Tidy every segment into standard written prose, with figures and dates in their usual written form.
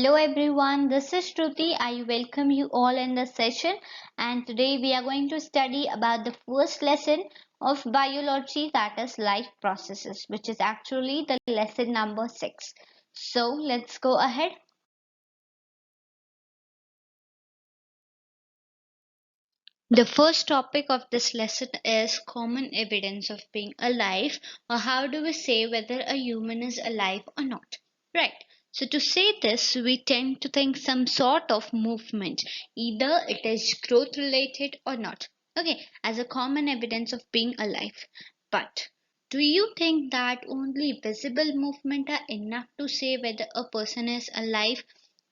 Hello everyone, this is Shruti. I welcome you all in the session, and today we are going to study about the first lesson of biology, that is life processes, which is actually the lesson number 6. So let's go ahead. The first topic of this lesson is common evidence of being alive, or how do we say whether a human is alive or not. Right. So to say this, we tend to think some sort of movement, either it is growth related or not. Okay, as a common evidence of being alive. But do you think that only visible movement are enough to say whether a person is alive?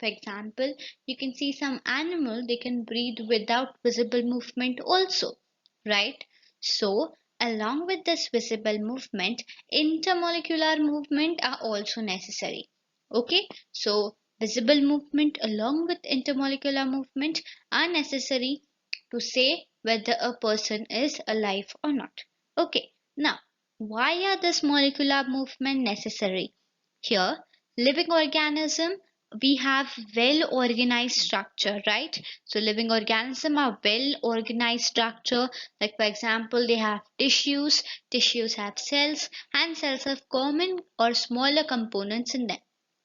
For example, you can see some animal, they can breathe without visible movement also, right? So along with this visible movement, intermolecular movement are also necessary. Okay, so visible movement along with intermolecular movement are necessary to say whether a person is alive or not. Okay, now why are this molecular movement necessary? Here, living organism, we have well organized structure, right? So living organism are well organized structure, like for example they have tissues have cells, and cells have common or smaller components in them,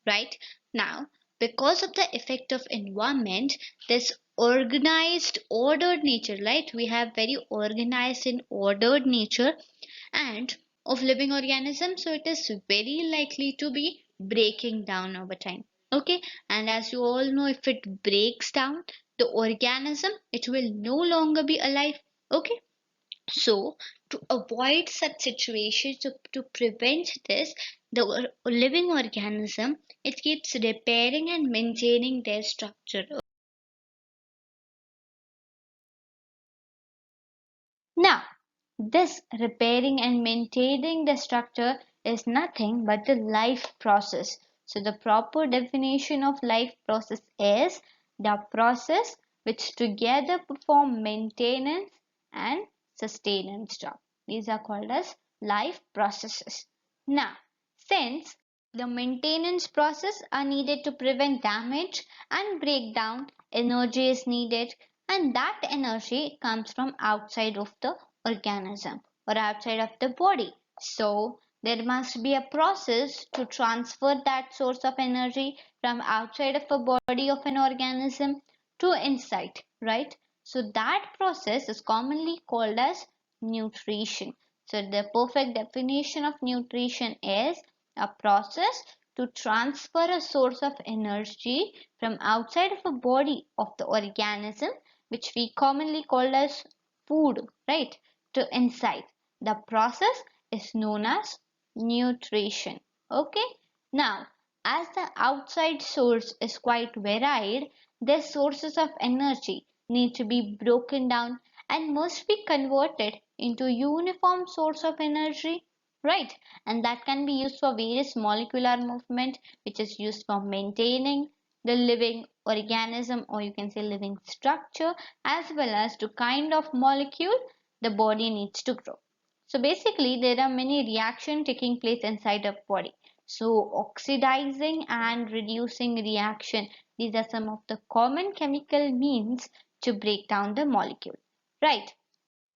right? Now, because of the effect of environment, this organized ordered nature, right? We have very organized and ordered nature and of living organisms, so it is very likely to be breaking down over time. Okay, and as you all know, if it breaks down the organism, it will no longer be alive. Okay, so to avoid such situations, to prevent this, the living organism, it keeps repairing and maintaining their structure. Now, this repairing and maintaining the structure is nothing but the life process. So the proper definition of life process is the process which together perform maintenance and sustenance job. These are called as life processes. Now, since the maintenance process are needed to prevent damage and breakdown, energy is needed, and that energy comes from outside of the organism or outside of the body. So there must be a process to transfer that source of energy from outside of a body of an organism to inside, right? So that process is commonly called as nutrition. So the perfect definition of nutrition is a process to transfer a source of energy from outside of a body of the organism, which we commonly call as food, right, to inside. The process is known as nutrition. Okay, now as the outside source is quite varied, their sources of energy need to be broken down and must be converted into uniform source of energy, right? And that can be used for various molecular movement, which is used for maintaining the living organism, or you can say living structure, as well as to kind of molecule the body needs to grow. So basically there are many reactions taking place inside a body. So oxidizing and reducing reaction, these are some of the common chemical means to break down the molecule, right?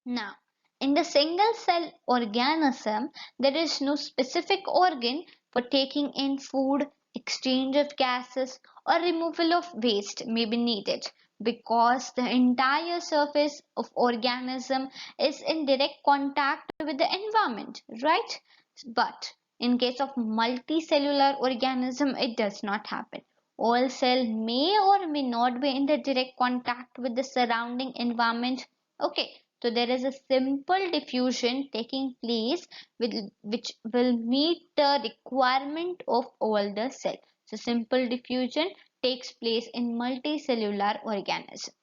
Now, in the single cell organism, there is no specific organ for taking in food, exchange of gases, or removal of waste may be needed, because the entire surface of organism is in direct contact with the environment, right? But in case of multicellular organism, it does not happen. All cell may or may not be in the direct contact with the surrounding environment. Okay, so there is a simple diffusion taking place which will meet the requirement of all the cells. So simple diffusion takes place in multicellular organism.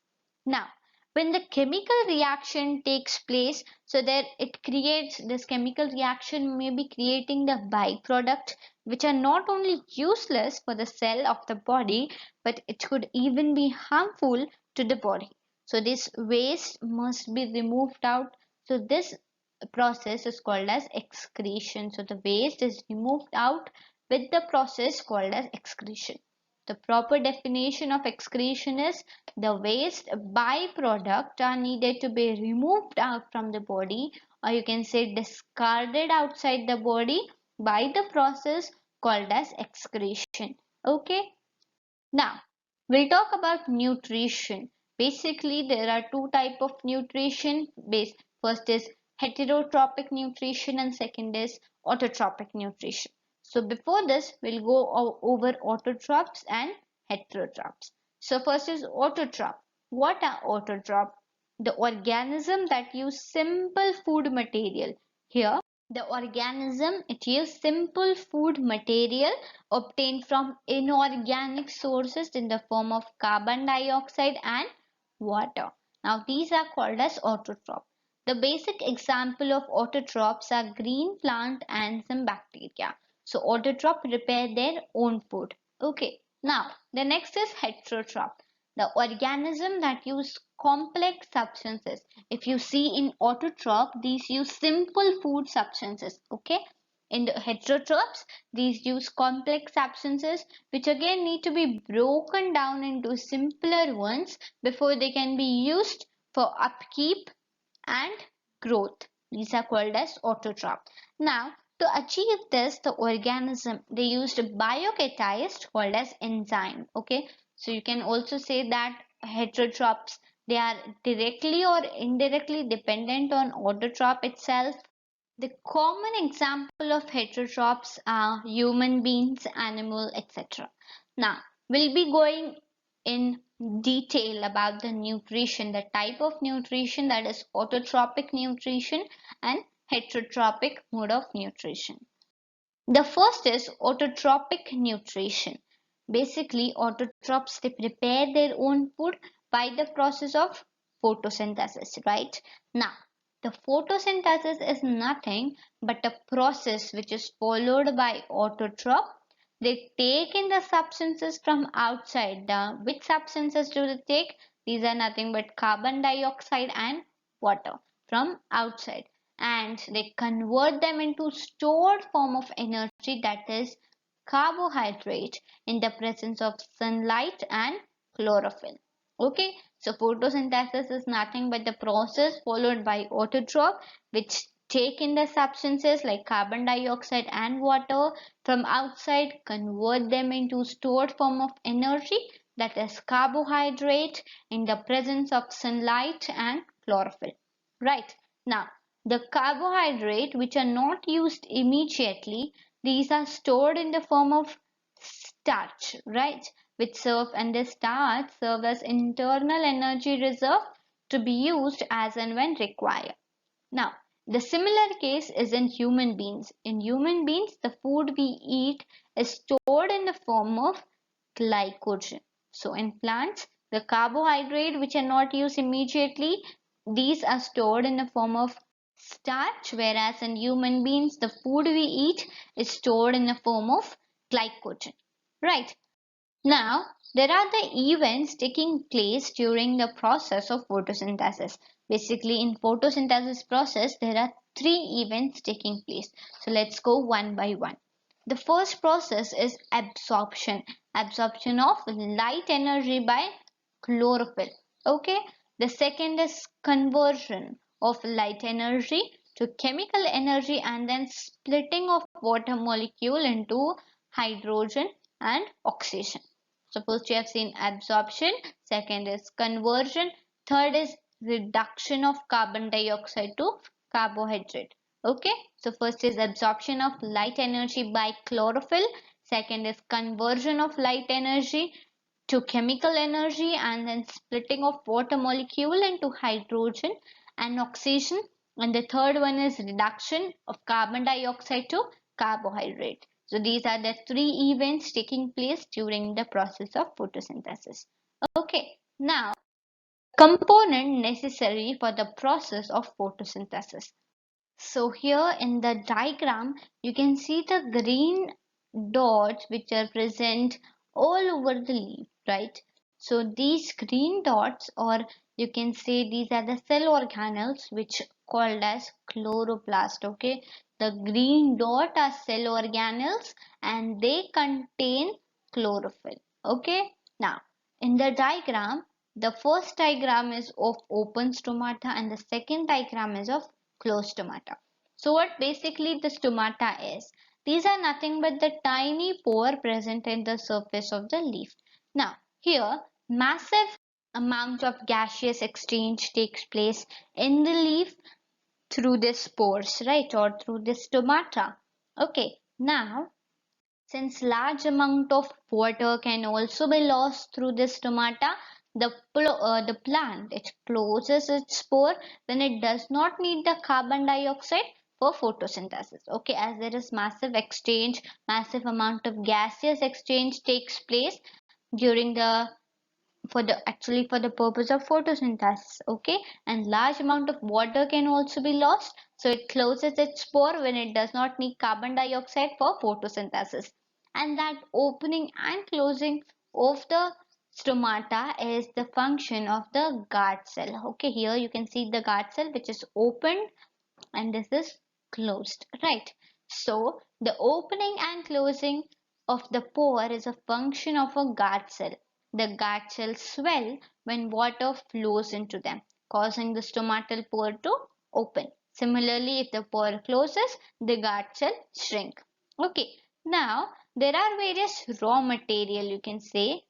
Now, when the chemical reaction takes place, so that it creates, this chemical reaction may be creating the byproduct, which are not only useless for the cell of the body, but it could even be harmful to the body. So this waste must be removed out. So this process is called as excretion. So the waste is removed out with the process called as excretion. the proper definition of excretion is the waste byproduct are needed to be removed out from the body, or you can say discarded outside the body by the process called as excretion. Okay. Now, we'll talk about nutrition. Basically, there are two types of nutrition. First is heterotrophic nutrition and second is autotrophic nutrition. So before this, we'll go over autotrophs and heterotrophs. So first is autotroph. What are autotroph? The organism that use simple food material. Here, the organism, it uses simple food material obtained from inorganic sources in the form of carbon dioxide and water. Now these are called as autotrophs. The basic example of autotrophs are green plant and some bacteria. So autotrophs prepare their own food. Okay. Now the next is heterotroph. The organism that use complex substances. If you see in autotroph, these use simple food substances. Okay. In the heterotrophs, these use complex substances which again need to be broken down into simpler ones before they can be used for upkeep and growth. These are called as autotroph. Now, to achieve this, the organism, they used biocatalyst called as enzyme. Okay, so you can also say that heterotrophs, they are directly or indirectly dependent on autotroph itself. The common example of heterotrophs are human beings, animal, etc. Now, we'll be going in detail about the nutrition, the type of nutrition, that is autotrophic nutrition and heterotrophic mode of nutrition. The first is autotrophic nutrition. Basically, autotrophs, they prepare their own food by the process of photosynthesis, right? Now, the photosynthesis is nothing but a process which is followed by autotroph. They take in the substances from outside. Which substances do they take? These are nothing but carbon dioxide and water from outside, and they convert them into stored form of energy, that is carbohydrate, in the presence of sunlight and chlorophyll. Okay, so photosynthesis is nothing but the process followed by autotroph, which take in the substances like carbon dioxide and water from outside, convert them into stored form of energy, that is carbohydrate, in the presence of sunlight and chlorophyll. Right. Now, the carbohydrate which are not used immediately, these are stored in the form of starch, right? Which serve, and the starch serve as internal energy reserve to be used as and when required. Now, the similar case is in human beings. In human beings, the food we eat is stored in the form of glycogen. So in plants, the carbohydrate which are not used immediately, these are stored in the form of starch, whereas in human beings, the food we eat is stored in the form of glycogen. Right. Now, there are the events taking place during the process of photosynthesis. Basically, in photosynthesis process, there are three events taking place. So let's go one by one. The first process is absorption. Absorption of light energy by chlorophyll. Okay. The second is conversion of light energy to chemical energy and then splitting of water molecule into hydrogen and oxygen. Suppose you have seen absorption, second is conversion, third is reduction of carbon dioxide to carbohydrate. Okay, so first is absorption of light energy by chlorophyll, second is conversion of light energy to chemical energy and then splitting of water molecule into hydrogen and oxygen, and the third one is reduction of carbon dioxide to carbohydrate. So these are the three events taking place during the process of photosynthesis. Okay, now component necessary for the process of photosynthesis. So here in the diagram, you can see the green dots which are present all over the leaf, right? So these green dots, or you can say these are the cell organelles which called as chloroplast. Okay, the green dot are cell organelles and they contain chlorophyll. Okay, now in the diagram, the first diagram is of open stomata and the second diagram is of closed stomata. So what basically the stomata is? These are nothing but the tiny pore present in the surface of the leaf. Now here massive amount of gaseous exchange takes place in the leaf through these pores, right, or through the stomata. Okay, now since large amount of water can also be lost through this stomata, the plant it closes its pore when it does not need the carbon dioxide for photosynthesis. Okay, as there is massive exchange, massive amount of gaseous exchange takes place during the for the purpose of photosynthesis. Okay, and large amount of water can also be lost, so it closes its pore when it does not need carbon dioxide for photosynthesis. And that opening and closing of the stomata is the function of the guard cell. Okay, here you can see the guard cell which is opened and this is closed, right? So the opening and closing of the pore is a function of a guard cell. The guard cells swell when water flows into them, causing the stomatal pore to open. Similarly, if the pore closes, the guard cell shrink. Okay, now there are various raw material you can say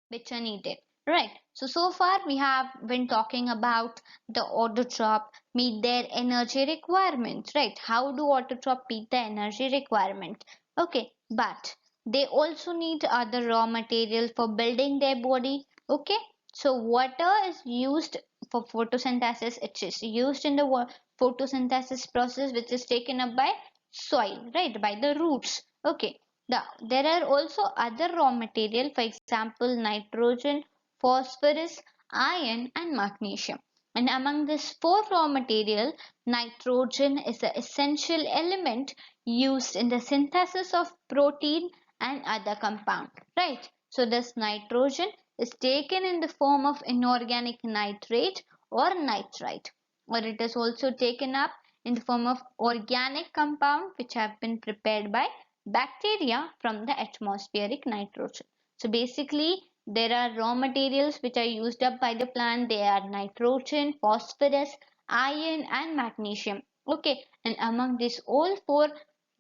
which are needed, right? So far we have been talking about the autotroph meet their energy requirements, right? How do autotroph meet the energy requirement? Okay, but they also need other raw material for building their body. Okay, so water is used for photosynthesis. It is used in the photosynthesis process which is taken up by soil, right, by the roots. Okay, there are also other raw material, for example, nitrogen, phosphorus, iron, and magnesium. And among these four raw material, nitrogen is the essential element used in the synthesis of protein and other compound, right? So this nitrogen is taken in the form of inorganic nitrate or nitrite, or it is also taken up in the form of organic compound which have been prepared by bacteria from the atmospheric nitrogen. So basically there are raw materials which are used up by the plant. They are nitrogen, phosphorus, iron and magnesium. Okay, and among these all four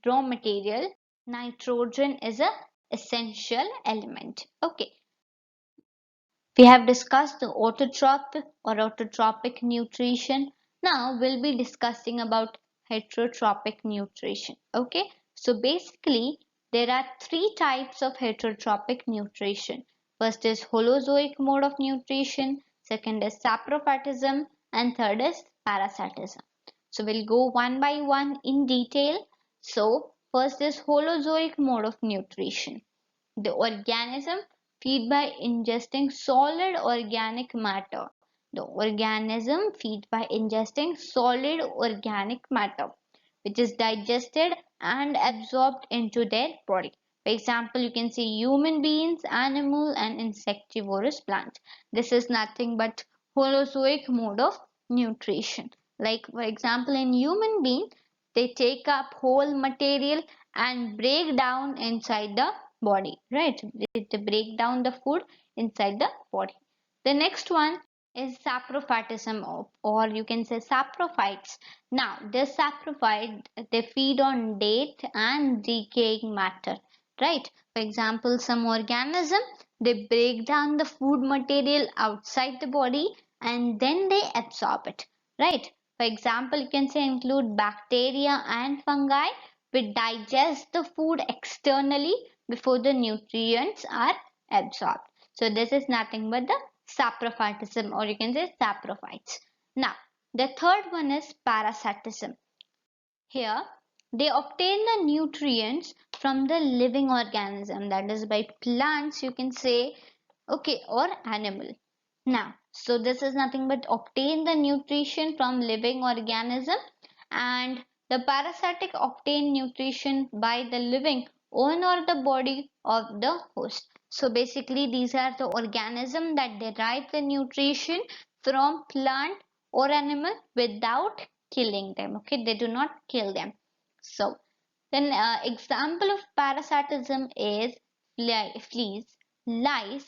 raw material, nitrogen is a essential element. Okay, we have discussed the autotrophic or autotrophic nutrition. Now we'll be discussing about heterotrophic nutrition. Okay, so basically there are three types of heterotrophic nutrition. First is holozoic mode of nutrition, second is saprophytism, and third is parasitism. So we'll go one by one in detail. So first is holozoic mode of nutrition. The organism feed by ingesting solid organic matter. The organism feed by ingesting solid organic matter, which is digested and absorbed into their body. For example, you can see human beings, animal and insectivorous plant. This is nothing but holozoic mode of nutrition. Like for example, in human being, they take up whole material and break down inside the body, right? They break down the food inside the body. The next one is saprophytism, or you can say saprophytes. Now this saprophyte, they feed on dead and decaying matter, right? For example, some organism, they break down the food material outside the body and then they absorb it, right? For example, you can say include bacteria and fungi which digest the food externally before the nutrients are absorbed. So this is nothing but the saprophytism, or you can say saprophytes. Now the third one is parasitism. Here they obtain the nutrients from the living organism, that is by plants you can say, okay, or animal. Now so this is nothing but obtain the nutrition from living organism, and the parasitic obtain nutrition by the living own or the body of the host. So basically these are the organism that derive the nutrition from plant or animal without killing them. Okay, they do not kill them. So then example of parasitism is fleas. lice,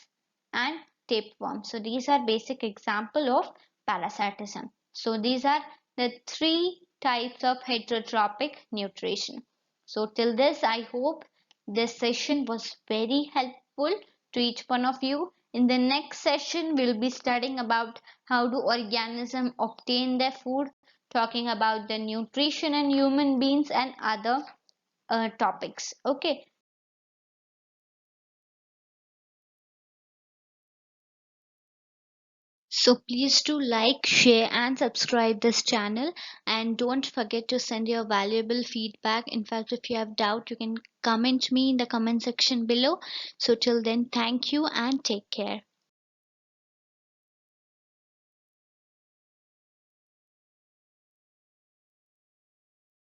and tapeworm. So these are basic example of parasitism. So these are the three types of heterotrophic nutrition. So till this, I hope this session was very helpful to each one of you. In the next session, we'll be studying about how do organisms obtain their food, talking about the nutrition in human beings and other topics. Okay. So please do like, share and subscribe this channel, and don't forget to send your valuable feedback. In fact, if you have doubt, you can comment me in the comment section below. So till then, thank you and take care.